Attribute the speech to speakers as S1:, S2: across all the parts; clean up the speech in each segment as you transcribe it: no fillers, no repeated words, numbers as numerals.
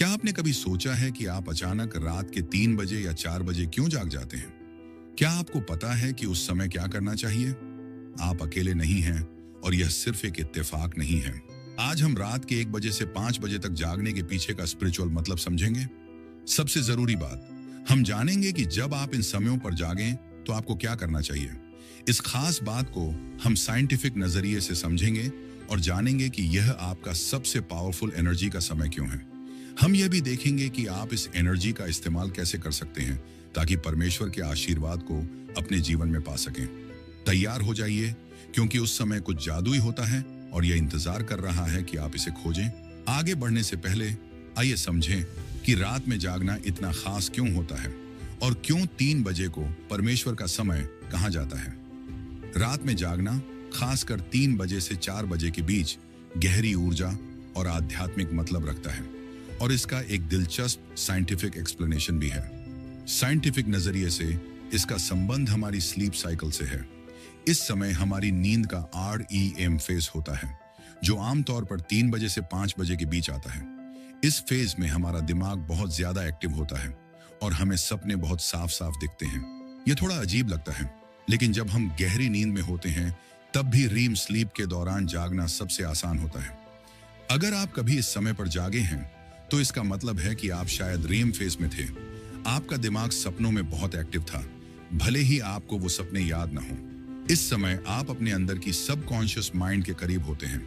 S1: क्या आपने कभी सोचा है कि आप अचानक रात के 3 बजे या 4 बजे क्यों जाग जाते हैं? क्या आपको पता है कि उस समय क्या करना चाहिए? आप अकेले नहीं हैं और यह सिर्फ एक इत्तेफाक नहीं है। आज हम रात के 1 बजे से 5 बजे तक जागने के पीछे का स्पिरिचुअल मतलब समझेंगे। सबसे जरूरी बात, हम जानेंगे कि जब आप इन समयों पर जागें तो आपको क्या करना चाहिए। इस खास बात को हम साइंटिफिक नजरिए से समझेंगे और जानेंगे कि यह आपका सबसे पावरफुल एनर्जी का समय क्यों है। हम यह भी देखेंगे कि आप इस एनर्जी का इस्तेमाल कैसे कर सकते हैं ताकि परमेश्वर के आशीर्वाद को अपने जीवन में पा सकें। तैयार हो जाइए, क्योंकि उस समय कुछ जादुई होता है और यह इंतजार कर रहा है कि आप इसे खोजें। आगे बढ़ने से पहले आइए समझें कि रात में जागना इतना खास क्यों होता है और क्यों 3 बजे को परमेश्वर का समय कहा जाता है। रात में जागना खासकर 3 बजे से 4 बजे के बीच गहरी ऊर्जा और आध्यात्मिक मतलब रखता है और इसका एक दिलचस्प साइंटिफिक एक्सप्लेनेशन भी है। साइंटिफिक नजरिए से इसका संबंध हमारी स्लीप साइकिल से है। इस समय हमारी नींद का REM फेज होता है, जो आमतौर पर 3 बजे से 5 बजे के बीच आता है। इस फेज में हमारा दिमाग बहुत ज्यादा एक्टिव होता है और हमें सपने बहुत साफ साफ दिखते हैं। यह थोड़ा अजीब लगता है, लेकिन जब हम गहरी नींद में होते हैं तब भी REM स्लीप के दौरान जागना सबसे आसान होता है। अगर आप कभी इस समय पर जागे हैं तो इसका मतलब है कि आप शायद REM फेज में थे। आपका दिमाग सपनों में बहुत एक्टिव था, भले ही आपको वो सपने याद ना हो। इस समय आप अपने अंदर की सबकॉन्शियस माइंड के करीब होते हैं।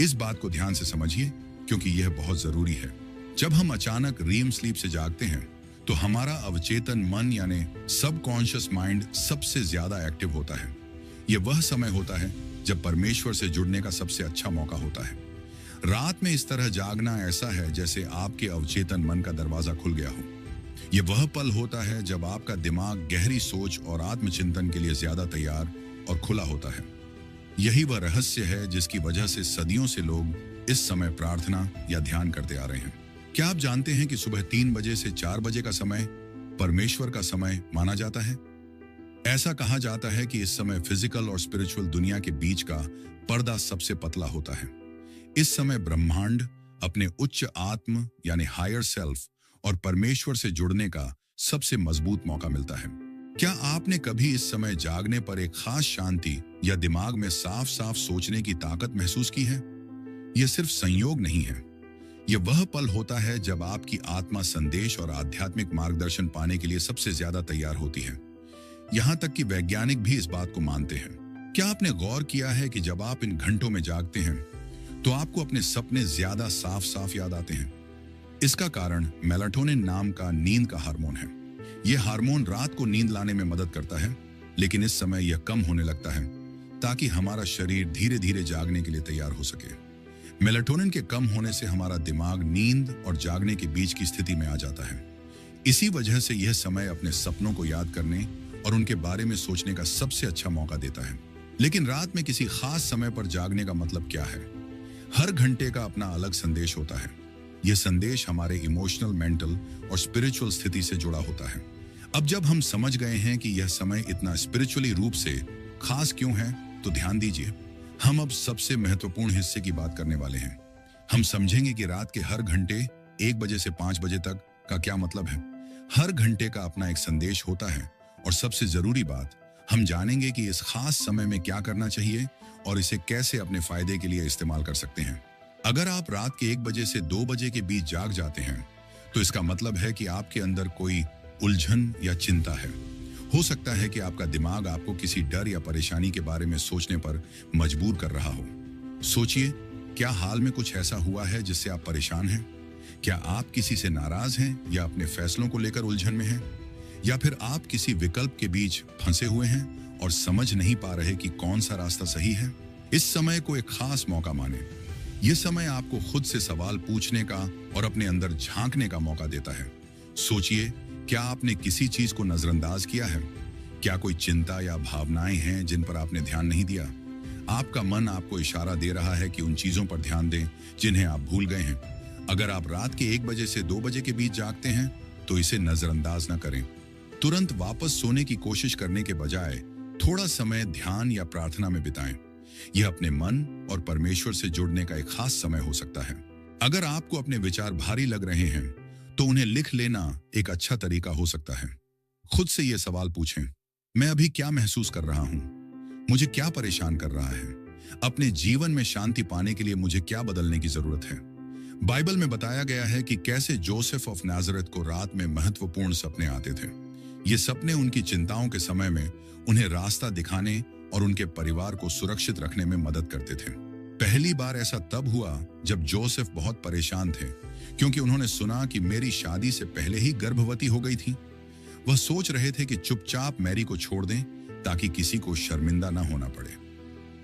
S1: इस बात को ध्यान से समझिए, क्योंकि यह बहुत जरूरी है। जब हम अचानक REM स्लीप से जागते हैं तो हमारा अवचेतन मन यानी सबकॉन्शियस माइंड सबसे ज्यादा एक्टिव होता है। यह वह समय होता है जब परमेश्वर से जुड़ने का सबसे अच्छा मौका होता है। रात में इस तरह जागना ऐसा है जैसे आपके अवचेतन मन का दरवाजा खुल गया हो। यह वह पल होता है जब आपका दिमाग गहरी सोच और आत्मचिंतन के लिए ज्यादा तैयार और खुला होता है। यही वह रहस्य है जिसकी वजह से सदियों से लोग इस समय प्रार्थना या ध्यान करते आ रहे हैं। क्या आप जानते हैं कि सुबह 3 बजे से 4 बजे का समय परमेश्वर का समय माना जाता है? ऐसा कहा जाता है कि इस समय फिजिकल और स्पिरिचुअल दुनिया के बीच का पर्दा सबसे पतला होता है। इस समय ब्रह्मांड अपने उच्च आत्म यानी हायर सेल्फ और परमेश्वर से जुड़ने का सबसे मजबूत मौका मिलता है। क्या आपने कभी इस समय जागने पर एक खास शांति या दिमाग में साफ साफ सोचने की ताकत महसूस की है? यह सिर्फ संयोग नहीं है, यह वह पल होता है जब आपकी आत्मा संदेश और आध्यात्मिक मार्गदर्शन पाने के लिए सबसे ज्यादा तैयार होती है। यहां तक कि वैज्ञानिक भी इस बात को मानते हैं। क्या आपने गौर किया है कि जब आप इन घंटों में जागते हैं तो आपको अपने सपने ज्यादा साफ साफ याद आते हैं? इसका कारण मेलाटोनिन नाम का नींद का हार्मोन है। यह हार्मोन रात को नींद लाने में मदद करता है, लेकिन इस समय यह कम होने लगता है ताकि हमारा शरीर धीरे धीरे जागने के लिए तैयार हो सके। मेलाटोनिन के कम होने से हमारा दिमाग नींद और जागने के बीच की स्थिति में आ जाता है। इसी वजह से यह समय अपने सपनों को याद करने और उनके बारे में सोचने का सबसे अच्छा मौका देता है। लेकिन रात में किसी खास समय पर जागने का मतलब क्या है? हर घंटे का अपना अलग संदेश होता है। यह संदेश हमारे इमोशनल, मेंटल और स्पिरिचुअल स्थिति से जुड़ा होता है। अब जब हम समझ गए हैं कि यह समय इतना स्पिरिचुअली रूप से खास क्यों है, तो ध्यान दीजिए, हम अब सबसे महत्वपूर्ण हिस्से की बात करने वाले हैं। हम समझेंगे कि रात के हर घंटे 1 बजे से 5 बजे तक का क्या मतलब है। हर घंटे का अपना एक संदेश होता है और सबसे जरूरी बात, हम जानेंगे कि इस खास समय में क्या करना चाहिए और इसे कैसे अपने फायदे के लिए इस्तेमाल कर सकते हैं। अगर आप रात के 1 बजे से 2 बजे के बीच जाग जाते हैं तो इसका मतलब है कि आपके अंदर कोई उलझन या चिंता है। हो सकता है कि आपका दिमाग आपको किसी डर या परेशानी के बारे में सोचने पर मजबूर कर रहा हो। सोचिए, क्या हाल में कुछ ऐसा हुआ है जिससे आप परेशान हैं? क्या आप किसी से नाराज हैं या अपने फैसलों को लेकर उलझन में हैं? या फिर आप किसी विकल्प के बीच फंसे हुए हैं और समझ नहीं पा रहे कि कौन सा रास्ता सही है? इस समय को एक खास मौका माने। यह समय आपको खुद से सवाल पूछने का और अपने अंदर झांकने का मौका देता है। सोचिए, क्या आपने किसी चीज को नजरअंदाज किया है? क्या कोई चिंता या भावनाएं हैं जिन पर आपने ध्यान नहीं दिया? आपका मन आपको इशारा दे रहा है कि उन चीजों पर ध्यान दें जिन्हें आप भूल गए हैं। अगर आप रात के 1 बजे से 2 बजे के बीच जागते हैं तो इसे नजरअंदाज न करें। तुरंत वापस सोने की कोशिश करने के बजाय थोड़ा समय ध्यान या प्रार्थना में बिताएं। यह अपने मन और परमेश्वर से जुड़ने का एक खास समय हो सकता है। अगर आपको अपने विचार भारी लग रहे हैं तो उन्हें लिख लेना एक अच्छा तरीका हो सकता है। खुद से ये सवाल पूछें, मैं अभी क्या महसूस कर रहा हूं? मुझे क्या परेशान कर रहा है? अपने जीवन में शांति पाने के लिए मुझे क्या बदलने की जरूरत है? बाइबल में बताया गया है कि कैसे जोसेफ ऑफ नाजरेथ को रात में महत्वपूर्ण सपने आते थे। ये सपने उनकी चिंताओं के समय में उन्हें रास्ता दिखाने और उनके परिवार को सुरक्षित रखने में मदद करते थे। पहली बार ऐसा तब हुआ जब जोसेफ बहुत परेशान थे, क्योंकि उन्होंने सुना कि मेरी शादी से पहले ही गर्भवती हो गई थी। वह सोच रहे थे कि चुपचाप मैरी को छोड़ दें ताकि किसी को शर्मिंदा ना होना पड़े।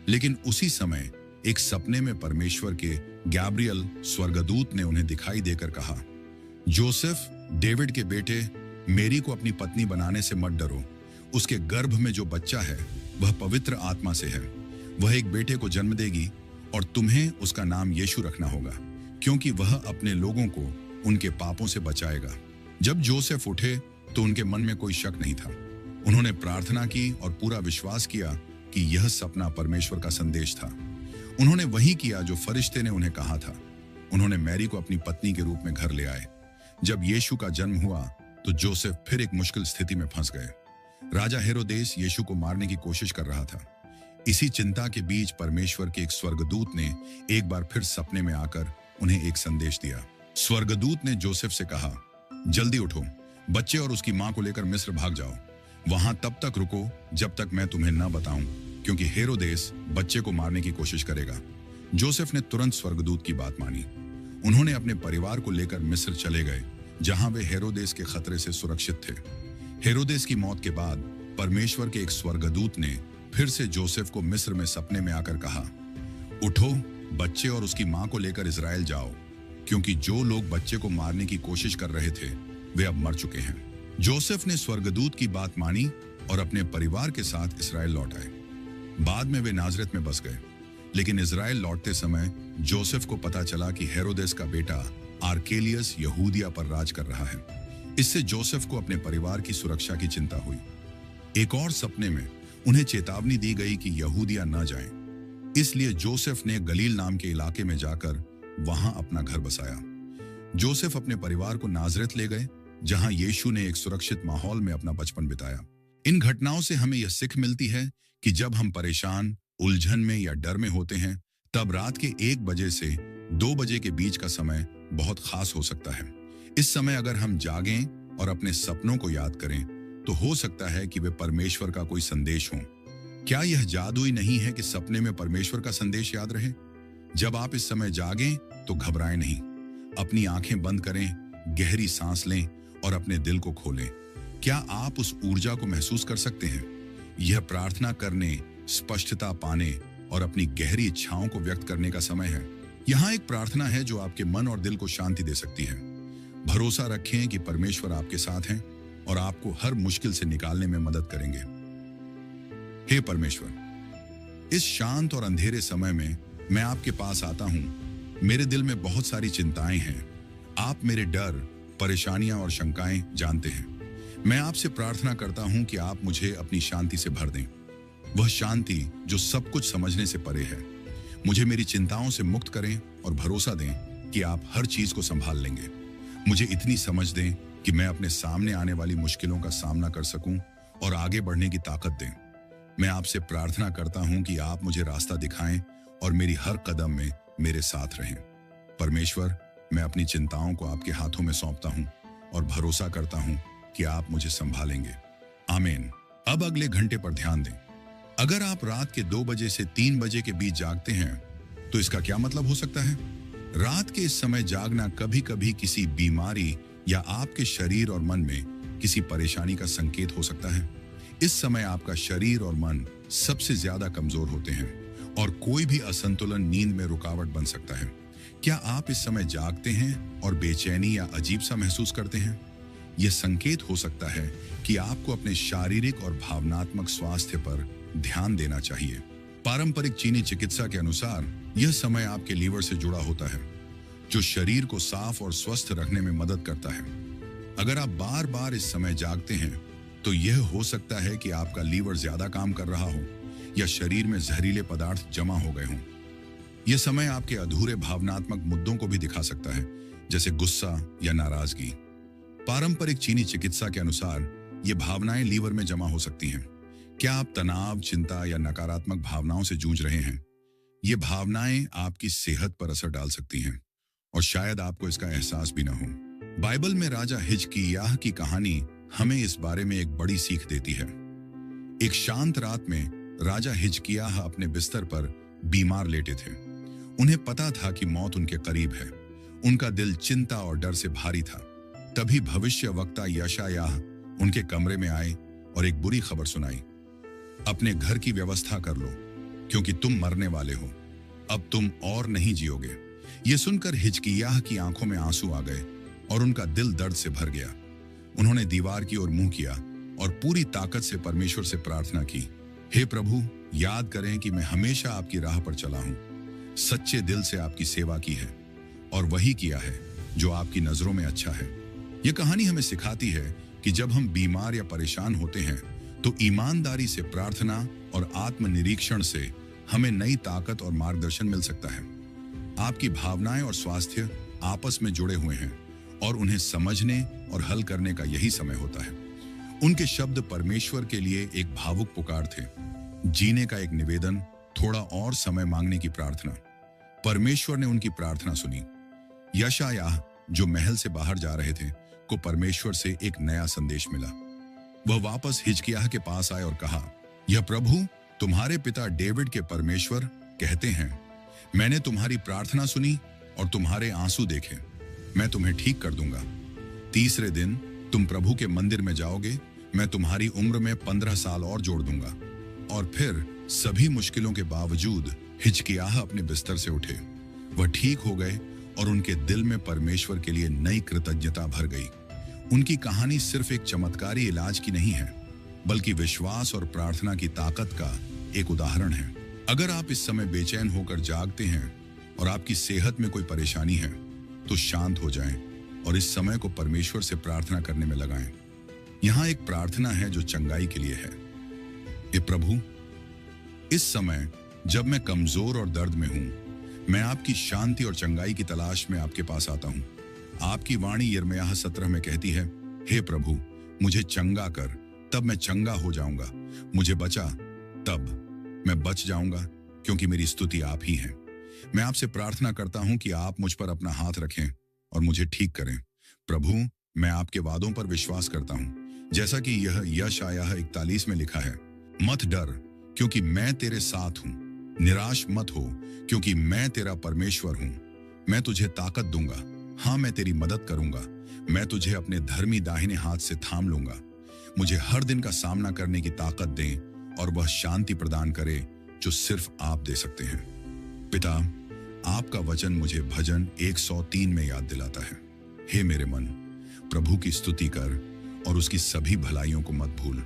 S1: लेकिन उसी समय एक सपने में परमेश्वर के गैब्रियल स्वर्गदूत ने उन्हें दिखाई देकर कहा, जोसेफ, डेविड के बेटे, मेरी को अपनी पत्नी बनाने से मत डरो। उसके गर्भ में जो बच्चा है वह पवित्र आत्मा से है। वह एक बेटे को जन्म देगी और तुम्हें उसका नाम यीशु रखना होगा, क्योंकि वह अपने लोगों को उनके पापों से बचाएगा। जब जोसेफ उठे तो उनके मन में कोई शक नहीं था। उन्होंने प्रार्थना की और पूरा विश्वास किया कि यह सपना परमेश्वर का संदेश था। उन्होंने वही किया जो फरिश्ते ने उन्हें कहा था। उन्होंने मैरी को अपनी पत्नी के रूप में घर ले आए। जब यीशु का जन्म हुआ तो जोसेफ फिर एक मुश्किल स्थिति में फंस गए। राजा हेरोदेस यीशु को मारने की कोशिश कर रहा था। इसी चिंता के बीच परमेश्वर के एक स्वर्गदूत ने एक बार फिर सपने में आकर उन्हें एक संदेश दिया। स्वर्गदूत ने जोसेफ से कहा, जल्दी उठो, बच्चे और उसकी मां को लेकर मिस्र भाग जाओ। वहां तब तक रुको जब तक मैं तुम्हें न बताऊं, क्योंकि हेरोदेस बच्चे को मारने की कोशिश करेगा। जोसेफ ने तुरंत स्वर्गदूत की बात मानी। उन्होंने अपने परिवार को लेकर मिस्र चले गए, जहां वे हेरोदेस के खतरे से सुरक्षित थे। हेरोदेस की मौत के बाद परमेश्वर के एक स्वर्गदूत ने फिर से जोसेफ को मिस्र में सपने में आकर कहा, उठो, बच्चे और उसकी मां को लेकर इजराइल जाओ, क्योंकि जो लोग बच्चे को मारने की कोशिश कर रहे थे वे अब मर चुके हैं। जोसेफ ने स्वर्गदूत की बात मानी और अपने परिवार के साथ इजराइल लौट आए। बाद में वे नाजरेत में बस गए, लेकिन इजराइल लौटते समय जोसेफ को पता चला कि हेरोदेस का बेटा आर्केलियस यहूदिया पर राज कर रहा है। इससे जोसेफ को अपने परिवार की सुरक्षा की चिंता हुई। एक और सपने में उन्हें चेतावनी दी गई कि यहूदिया न जाएं। इसलिए जोसेफ ने गलील नाम के इलाके में जाकर वहां अपना घर बसाया। जोसेफ अपने परिवार को नाजरेत ले गए, जहां यीशु ने एक सुरक्षित माहौल में अपना बचपन बिताया। इन घटनाओं से हमें यह सीख मिलती है कि जब हम परेशान, उलझन में या डर में होते हैं, तब रात के 1 बजे से 2 बजे के बीच का समय बहुत खास हो सकता है। इस समय अगर हम जागें और अपने सपनों को याद करें तो हो सकता है कि वे परमेश्वर का कोई संदेश हो। क्या यह जादुई नहीं है कि सपने में परमेश्वर का संदेश याद रहे? जब आप इस समय जागें तो घबराएं नहीं। अपनी आंखें बंद करें, गहरी सांस लें और अपने दिल को खोलें। क्या आप उस ऊर्जा को महसूस कर सकते हैं? यह प्रार्थना करने, स्पष्टता पाने और अपनी गहरी इच्छाओं को व्यक्त करने का समय है। यहाँ एक प्रार्थना है जो आपके मन और दिल को शांति दे सकती है। भरोसा रखें कि परमेश्वर आपके साथ हैं और आपको हर मुश्किल से निकालने में मदद करेंगे। हे परमेश्वर, इस शांत और अंधेरे समय में मैं आपके पास आता हूं। मेरे दिल में बहुत सारी चिंताएं हैं। आप मेरे डर, परेशानियां और शंकाएं जानते हैं। मैं आपसे प्रार्थना करता हूं कि आप मुझे अपनी शांति से भर दें, वह शांति जो सब कुछ समझने से परे है। मुझे मेरी चिंताओं से मुक्त करें और भरोसा दें कि आप हर चीज को संभाल लेंगे। मुझे इतनी समझ दें कि मैं अपने सामने आने वाली मुश्किलों का सामना कर सकूं और आगे बढ़ने की ताकत दें। मैं आपसे प्रार्थना करता हूं कि आप मुझे रास्ता दिखाएं और मेरी हर कदम में मेरे साथ रहें। परमेश्वर, मैं अपनी चिंताओं को आपके हाथों में सौंपता हूं और भरोसा करता हूं कि आप मुझे संभालेंगे। आमीन। अब अगले घंटे पर ध्यान दें। अगर आप रात के 2 बजे से 3 बजे के बीच जागते हैं तो इसका क्या मतलब हो सकता है? रात के इस समय जागना कभी कभी किसी बीमारी या आपके शरीर और मन में किसी परेशानी का संकेत हो सकता है। इस समय आपका शरीर और मन सबसे ज्यादा कमजोर होते हैं और कोई भी असंतुलन नींद में रुकावट बन सकता है। क्या आप इस समय जागते हैं और बेचैनी या अजीब सा महसूस करते हैं? यह संकेत हो सकता है कि आपको अपने शारीरिक और भावनात्मक स्वास्थ्य पर ध्यान देना चाहिए। पारंपरिक चीनी चिकित्सा के अनुसार यह समय आपके लीवर से जुड़ा होता है, जो शरीर को साफ और स्वस्थ रखने में मदद करता है। अगर आप बार बार इस समय जागते हैं तो यह हो सकता है कि आपका लीवर ज्यादा काम कर रहा हो या शरीर में जहरीले पदार्थ जमा हो गए हों। यह समय आपके अधूरे भावनात्मक मुद्दों को भी दिखा सकता है, जैसे गुस्सा या नाराजगी। पारंपरिक चीनी चिकित्सा के अनुसार ये भावनाएं लीवर में जमा हो सकती हैं। क्या आप तनाव, चिंता या नकारात्मक भावनाओं से जूझ रहे हैं? ये भावनाएं आपकी सेहत पर असर डाल सकती हैं और शायद आपको इसका एहसास भी ना हो। बाइबल में राजा हिजकिय्याह की कहानी हमें इस बारे में एक बड़ी सीख देती है। एक शांत रात में राजा हिजकिय्याह अपने बिस्तर पर बीमार लेटे थे। उन्हें पता था कि मौत उनके करीब है। उनका दिल चिंता और डर से भारी था। तभी भविष्यवक्ता यशायाह उनके कमरे में आए और एक बुरी खबर सुनाई। अपने घर की व्यवस्था कर लो, क्योंकि तुम मरने वाले हो। अब तुम और नहीं जियोगे। ये सुनकर हिजकिय्याह की आंखों में आंसू आ गए और उनका दिल दर्द से भर गया। उन्होंने दीवार की ओर मुंह किया और पूरी ताकत से परमेश्वर से प्रार्थना की, हे प्रभु, याद करें कि मैं हमेशा आपकी राह पर चला हूं, सच्चे दिल से आपकी सेवा की है और वही किया है जो आपकी नजरों में अच्छा है। यह कहानी हमें सिखाती है कि जब हम बीमार या परेशान होते हैं तो ईमानदारी से प्रार्थना और आत्मनिरीक्षण से हमें नई ताकत और मार्गदर्शन मिल सकता है। आपकी भावनाएं और स्वास्थ्य आपस में जुड़े हुए हैं और उन्हें समझने और हल करने का यही समय होता है। उनके शब्द परमेश्वर के लिए एक भावुक पुकार थे, जीने का एक निवेदन, थोड़ा और समय मांगने की प्रार्थना। परमेश्वर ने उनकी प्रार्थना सुनी। यशायाह, जो महल से बाहर जा रहे थे, को परमेश्वर से एक नया संदेश मिला। वह वापस हिजकिय्याह के पास आए और कहा, यह प्रभु, तुम्हारे पिता डेविड के परमेश्वर कहते हैं, मैंने तुम्हारी प्रार्थना सुनी और तुम्हारे आंसू देखे। मैं तुम्हें ठीक कर दूंगा। तीसरे दिन तुम प्रभु के मंदिर में जाओगे। मैं तुम्हारी उम्र में 15 साल और जोड़ दूंगा। और फिर सभी मुश्किलों के बावजूद हिजकिय्याह अपने बिस्तर से उठे। वह ठीक हो गए और उनके दिल में परमेश्वर के लिए नई कृतज्ञता भर गई। उनकी कहानी सिर्फ एक चमत्कारी इलाज की नहीं है, बल्कि विश्वास और प्रार्थना की ताकत का एक उदाहरण है। अगर आप इस समय बेचैन होकर जागते हैं और आपकी सेहत में कोई परेशानी है, तो शांत हो जाएं और इस समय को परमेश्वर से प्रार्थना करने में लगाएं। यहां एक प्रार्थना है जो चंगाई के लिए है। हे प्रभु, इस समय जब मैं कमजोर और दर्द में हूं, मैं आपकी शांति और चंगाई की तलाश में आपके पास आता हूं। आपकी वाणी यिर्मयाह 17 में कहती है, हे प्रभु, मुझे चंगा कर, तब मैं चंगा हो जाऊंगा। मुझे बचा, तब मैं बच जाऊंगा, क्योंकि मेरी स्तुति आप ही हैं। मैं आपसे प्रार्थना करता हूं कि आप मुझ पर अपना हाथ रखें और मुझे ठीक करें। प्रभु, मैं आपके वादों पर विश्वास करता हूं, जैसा कि यह यशायाह 41 में लिखा है, मत डर, क्योंकि मैं तेरे साथ हूं। निराश मत हो, क्योंकि मैं तेरा परमेश्वर हूं। मैं तुझे ताकत दूंगा। हाँ, मैं तेरी मदद करूंगा। मैं तुझे अपने धर्मी दाहिने हाथ से थाम लूंगा। मुझे हर दिन का सामना करने की ताकत दें और वह शांति प्रदान करे जो सिर्फ आप दे सकते हैं। पिता, आपका वचन मुझे भजन 103 में याद दिलाता है, हे मेरे मन, प्रभु की स्तुति कर और उसकी सभी भलाइयों को मत भूल।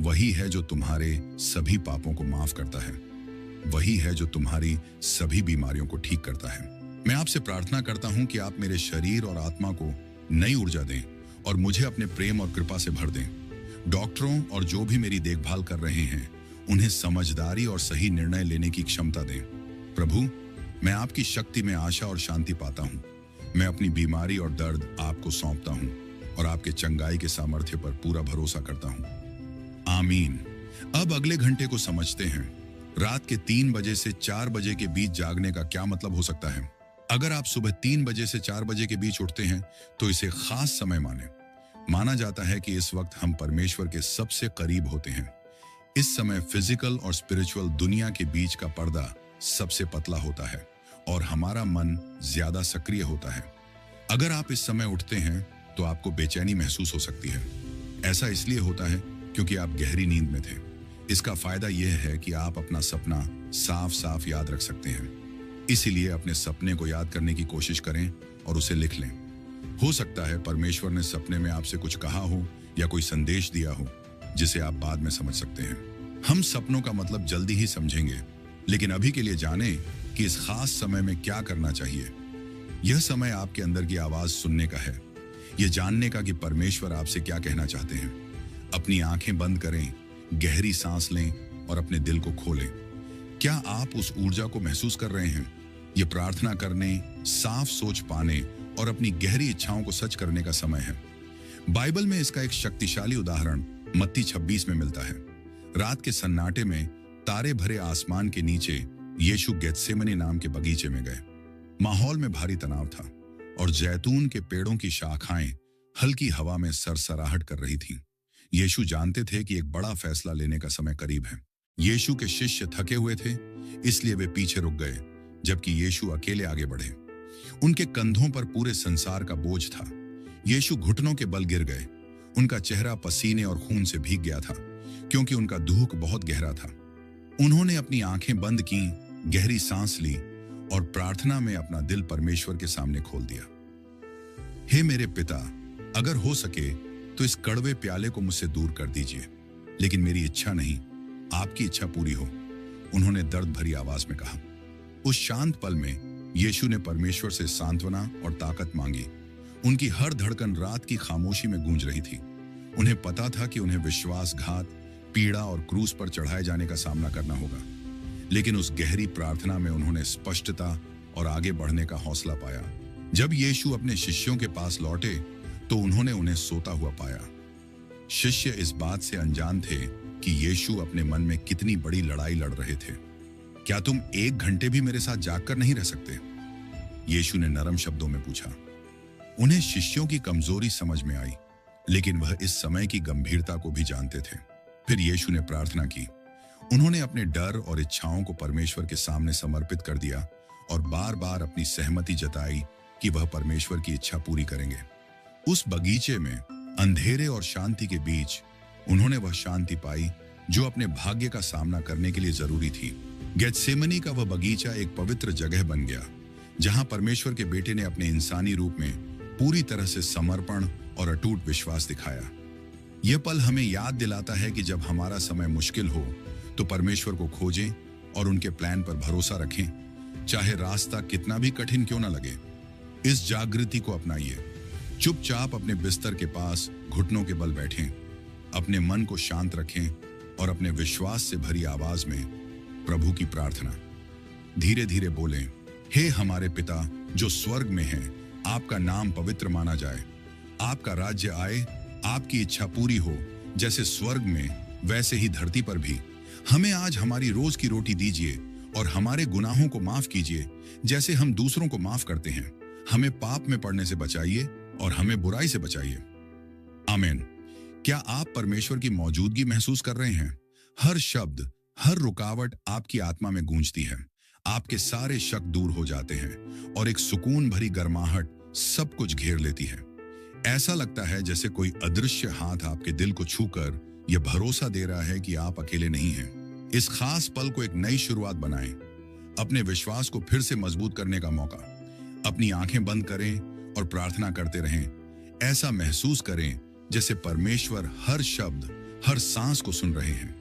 S1: वही है जो तुम्हारे सभी पापों को माफ करता है। वही है जो तुम्हारी सभी बीमारियों को ठीक करता है। मैं आपसे प्रार्थना करता हूं कि आप मेरे शरीर और आत्मा को नई ऊर्जा दें और मुझे अपने प्रेम और कृपा से भर दें। डॉक्टरों और जो भी मेरी देखभाल कर रहे हैं, उन्हें समझदारी और सही निर्णय लेने की क्षमता दें। प्रभु, मैं आपकी शक्ति में आशा और शांति पाता हूं। मैं अपनी बीमारी और दर्द आपको सौंपता हूं और आपके चंगाई के सामर्थ्य पर पूरा भरोसा करता हूं। आमीन। अब अगले घंटे को समझते हैं। रात के 3 बजे से 4 बजे के बीच जागने का क्या मतलब हो सकता है? अगर आप सुबह 3 बजे से 4 बजे के बीच उठते हैं, तो इसे खास समय माना जाता है कि इस वक्त हम परमेश्वर के सबसे करीब होते हैं। इस समय फिजिकल और स्पिरिचुअल दुनिया के बीच का पर्दा सबसे पतला होता है और हमारा मन ज्यादा सक्रिय होता है। अगर आप इस समय उठते हैं तो आपको बेचैनी महसूस हो सकती है। ऐसा इसलिए होता है क्योंकि आप गहरी नींद में थे। इसका फायदा यह है कि आप अपना सपना साफ साफ याद रख सकते हैं। इसीलिए अपने सपने को याद करने की कोशिश करें और उसे लिख लें। हो सकता है परमेश्वर ने सपने में आपसे कुछ कहा हो या कोई संदेश दिया हो जिसे आप बाद में समझ सकते हैं। हम सपनों का मतलब जल्दी ही समझेंगे, लेकिन अभी के लिए जानें कि इस खास समय में क्या करना चाहिए। यह समय आपके अंदर की आवाज सुनने का है, यह जानने का कि परमेश्वर आपसे क्या कहना चाहते हैं। अपनी आंखें बंद करें, गहरी सांस लें और अपने दिल को खोलें। क्या आप उस ऊर्जा को महसूस कर रहे हैं ये प्रार्थना करने, साफ सोच पाने और अपनी गहरी इच्छाओं को सच करने का समय है। बाइबल में इसका एक शक्तिशाली उदाहरण मत्ती 26 में मिलता है। रात के सन्नाटे में तारे भरे आसमान के नीचे यीशु गेत्सेमनी नाम के बगीचे में गए। माहौल में भारी तनाव था और जैतून के पेड़ों की शाखाएं हल्की हवा में सरसराहट कर रही थीं। यीशु जानते थे कि एक बड़ा फैसला लेने का समय करीब है। यीशु के शिष्य थके हुए थे, इसलिए वे पीछे रुक गए, जबकि यीशु अकेले आगे बढ़े। उनके कंधों पर पूरे संसार का बोझ था। यीशु घुटनों के बल गिर गए। उनका चेहरा पसीने और खून से भीग गया था, क्योंकि उनका दुख बहुत गहरा था। उन्होंने अपनी आंखें बंद की, गहरी सांस ली और प्रार्थना में अपना दिल परमेश्वर के सामने खोल दिया। हे मेरे पिता, अगर हो सके तो इस कड़वे प्याले को मुझसे दूर कर दीजिए, लेकिन मेरी इच्छा नहीं, आपकी इच्छा पूरी हो, उन्होंने दर्द भरी आवाज में कहा। उस शांत पल में यीशु ने परमेश्वर से सांत्वना और ताकत मांगी। उनकी हर धड़कन रात की खामोशी में गूंज रही थी। उन्हें पता था कि उन्हें विश्वासघात, पीड़ा और क्रूस पर चढ़ाए जाने का सामना करना होगा, लेकिन उस गहरी प्रार्थना में उन्होंने स्पष्टता और आगे बढ़ने का हौसला पाया। जब यीशु अपने शिष्यों के पास लौटे तो उन्होंने उन्हें सोता हुआ पाया। शिष्य इस बात से अनजान थे कि यीशु अपने मन में कितनी बड़ी लड़ाई लड़ रहे थे। क्या तुम 1 घंटे भी मेरे साथ जागकर नहीं रह सकते? यीशु ने नरम शब्दों में पूछा। उन्हें शिष्यों की कमजोरी समझ में आई, लेकिन वह इस समय की गंभीरता को भी जानते थे। फिर यीशु ने प्रार्थना की। उन्होंने अपने डर और इच्छाओं को परमेश्वर के सामने समर्पित कर दिया और बार बार अपनी सहमति जताई कि वह परमेश्वर की इच्छा पूरी करेंगे। उस बगीचे में अंधेरे और शांति के बीच उन्होंने वह शांति पाई जो अपने भाग्य का सामना करने के लिए जरूरी थी। गेत्सेमनी का वह बगीचा एक पवित्र जगह बन गया, जहां परमेश्वर के बेटे ने अपने इंसानी रूप में पूरी तरह से समर्पण और अटूट विश्वास दिखाया। यह पल हमें याद दिलाता है कि जब हमारा समय मुश्किल हो तो परमेश्वर को खोजें और उनके प्लान पर भरोसा रखें, चाहे रास्ता कितना भी कठिन क्यों न लगे। इस जागृति को अपनाइए। चुपचाप अपने बिस्तर के पास घुटनों के बल बैठें, अपने मन को शांत रखें और अपने विश्वास से भरी आवाज में प्रभु की प्रार्थना धीरे धीरे बोलें। हे हमारे पिता जो स्वर्ग में हैं, आपका नाम पवित्र माना जाए, आपका राज्य आए, आपकी इच्छा पूरी हो, जैसे स्वर्ग में वैसे ही धरती पर भी। हमें आज हमारी रोज की रोटी दीजिए और हमारे गुनाहों को माफ कीजिए, जैसे हम दूसरों को माफ करते हैं। हमें पाप में पड़ने से बचाइए और हमें बुराई से बचाइए। आमीन। क्या आप परमेश्वर की मौजूदगी महसूस कर रहे हैं? हर शब्द, हर रुकावट आपकी आत्मा में गूंजती है। आपके सारे शक दूर हो जाते हैं और एक सुकून भरी गर्माहट सब कुछ घेर लेती है। ऐसा लगता है जैसे कोई अदृश्य हाथ आपके दिल को छूकर यह भरोसा दे रहा है कि आप अकेले नहीं हैं। इस खास पल को एक नई शुरुआत बनाएं, अपने विश्वास को फिर से मजबूत करने का मौका। अपनी आंखें बंद करें और प्रार्थना करते रहें। ऐसा महसूस करें जैसे परमेश्वर हर शब्द, हर सांस को सुन रहे हैं।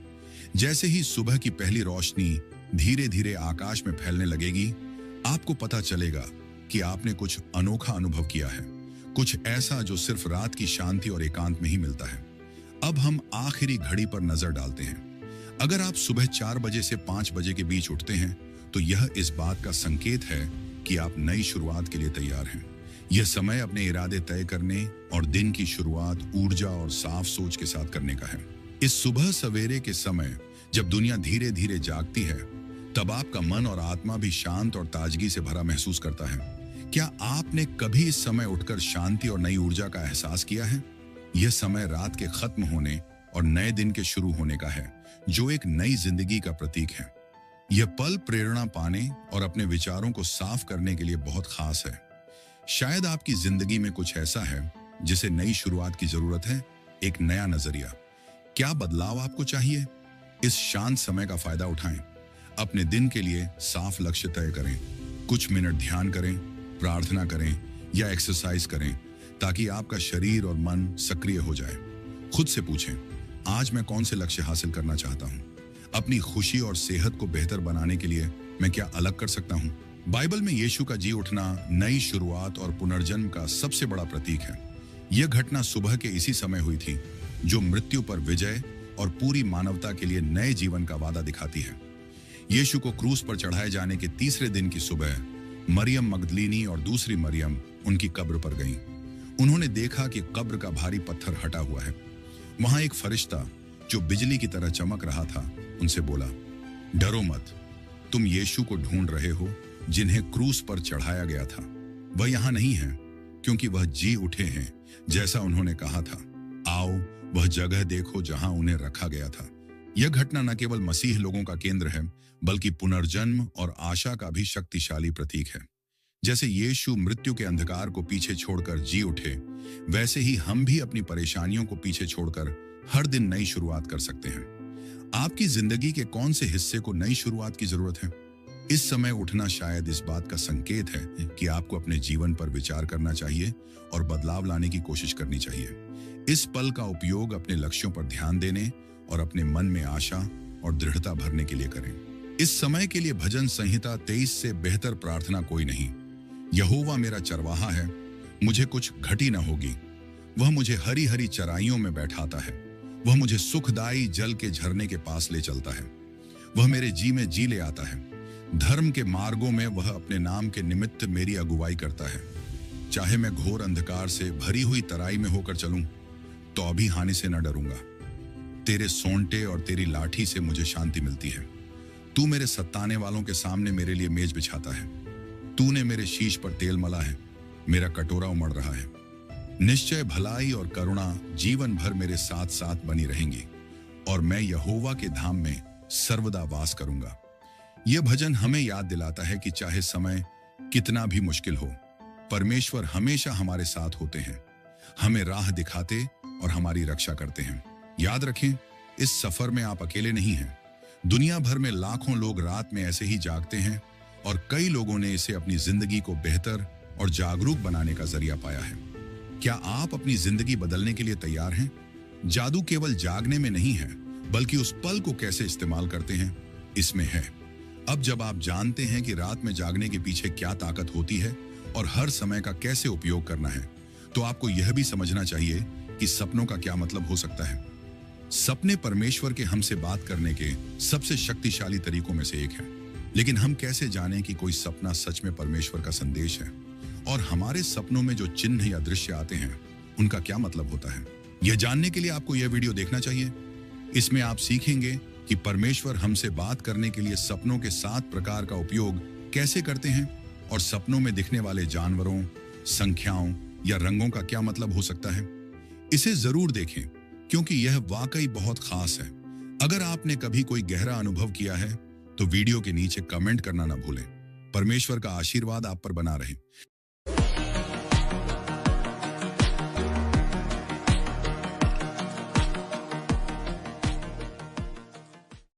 S1: जैसे ही सुबह की पहली रोशनी धीरे धीरे आकाश में फैलने लगेगी, आपको पता चलेगा कि आपने कुछ अनोखा अनुभव किया है, कुछ ऐसा जो सिर्फ रात की शांति और एकांत में ही मिलता है। अब हम आखिरी घड़ी पर नजर डालते हैं। अगर आप सुबह 4 बजे से 5 बजे के बीच उठते हैं तो यह इस बात का संकेत है कि आप नई शुरुआत के लिए तैयार हैं। यह समय अपने इरादे तय करने और दिन की शुरुआत ऊर्जा और साफ सोच के साथ करने का है। इस सुबह सवेरे के समय जब दुनिया धीरे धीरे जागती है, तब आपका मन और आत्मा भी शांत और ताजगी से भरा महसूस करता है। क्या आपने कभी इस समय उठकर शांति और नई ऊर्जा का एहसास किया है? यह समय रात के खत्म होने और नए दिन के शुरू होने का है, जो एक नई जिंदगी का प्रतीक है। यह पल प्रेरणा पाने और अपने विचारों को साफ करने के लिए बहुत खास है। शायद आपकी जिंदगी में कुछ ऐसा है जिसे नई शुरुआत की जरूरत है, एक नया नजरिया। क्या बदलाव आपको चाहिए? इस शांत समय का फायदा उठाएं। अपने दिन के लिए साफ लक्ष्य तय करें। कुछ मिनट ध्यान करें, प्रार्थना करें या एक्सरसाइज करें, ताकि आपका शरीर और मन सक्रिय हो जाए। खुद से पूछें, आज मैं कौन से लक्ष्य हासिल करना चाहता हूं? अपनी खुशी और सेहत को बेहतर बनाने के लिए मैं क्या अलग कर सकता हूं? बाइबल में यीशु का जी उठना नई शुरुआत और पुनर्जन्म का सबसे बड़ा प्रतीक है। यह घटना सुबह के इसी समय हुई थी, जो मृत्यु पर विजय और पूरी मानवता के लिए नए जीवन का वादा दिखाती है। यीशु को क्रूस पर चढ़ाए जाने के तीसरे दिन की सुबह मरियम मगदलीनी और दूसरी मरियम उनकी कब्र पर गईं। उन्होंने देखा कि कब्र का भारी पत्थर हटा हुआ है। वहां एक फरिश्ता जो बिजली की तरह चमक रहा था उनसे बोला, डरो मत, तुम यीशु को ढूंढ रहे हो जिन्हें क्रूस पर चढ़ाया गया था। वह यहां नहीं है, क्योंकि वह जी उठे हैं जैसा उन्होंने कहा था। आओ वह जगह देखो जहां उन्हें रखा गया था। यह घटना न केवल मसीह लोगों का केंद्र है, बल्कि पुनर्जन्म और आशा का भी शक्तिशाली प्रतीक है। जैसे यीशु मृत्यु के अंधकार को पीछे छोड़कर जी उठे, वैसे ही हम भी अपनी परेशानियों को पीछे छोड़कर हर दिन नई शुरुआत कर सकते हैं। आपकी जिंदगी के कौन से हिस्से को नई शुरुआत की जरूरत है? इस समय उठना शायद इस बात का संकेत है कि आपको अपने जीवन पर विचार करना चाहिए और बदलाव लाने की कोशिश करनी चाहिए। इस पल का उपयोग अपने लक्ष्यों पर ध्यान देने और अपने मन में आशा और दृढ़ता भरने के लिए करें। इस समय के लिए भजन संहिता 23 से बेहतर प्रार्थना कोई नहीं। यहोवा मेरा चरवाहा है, मुझे कुछ घटी न होगी। वह मुझे हरी हरी चराइयों में बैठाता है। वह मुझे सुखदाई जल के झरने के पास ले चलता है। वह मेरे जी में जी ले आता है। धर्म के मार्गों में वह अपने नाम के निमित्त मेरी अगुवाई करता है। चाहे मैं घोर अंधकार से भरी हुई तराई में होकर चलूं, तो अभी हानि से न डरूंगा। तेरे सोंटे और तेरी लाठी से मुझे शांति मिलती है। तू मेरे सताने वालों के सामने मेरे लिए मेज बिछाता है। तूने मेरे शीश पर तेल मला है, मेरा कटोरा उमड़ रहा है। निश्चय भलाई और करुणा जीवन भर मेरे साथ साथ बनी रहेंगी, और मैं यहोवा के धाम में सर्वदा वास करूंगा। यह भजन हमें याद दिलाता है कि चाहे समय कितना भी मुश्किल हो, परमेश्वर हमेशा हमारे साथ होते हैं, हमें राह दिखाते और हमारी रक्षा करते हैं। याद रखें, इस सफर में आप अकेले नहीं हैं। दुनिया भर में लाखों लोग रात में ऐसे ही जागते हैं, और कई लोगों ने इसे अपनी जिंदगी को बेहतर और जागरूक बनाने का जरिया पाया है। क्या आप अपनी जिंदगी बदलने के लिए तैयार हैं? जादू केवल जागने में नहीं है, बल्कि उस पल को कैसे इस्तेमाल करते हैं, इसमें है। अब जब आप जानते हैं कि रात में जागने के पीछे क्या ताकत होती है और हर समय का कैसे उपयोग करना है, तो आपको यह भी समझना चाहिए कि सपनों का क्या मतलब हो सकता है। सपने परमेश्वर के हमसे बात करने के सबसे शक्तिशाली तरीकों में से एक है। लेकिन हम कैसे जानें कि कोई सपना सच में परमेश्वर का संदेश है, और हमारे सपनों में जो चिन्ह या दृश्य आते हैं उनका क्या मतलब होता है? यह जानने के लिए आपको यह वीडियो देखना चाहिए। इसमें आप सीखेंगे कि परमेश्वर हमसे बात करने के लिए सपनों के 7 प्रकार का उपयोग कैसे करते हैं, और सपनों में दिखने वाले जानवरों, संख्याओं या रंगों का क्या मतलब हो सकता है। इसे जरूर देखें, क्योंकि यह वाकई बहुत खास है। अगर आपने कभी कोई गहरा अनुभव किया है, तो वीडियो के नीचे कमेंट करना ना भूलें। परमेश्वर का आशीर्वाद आप पर बना रहे।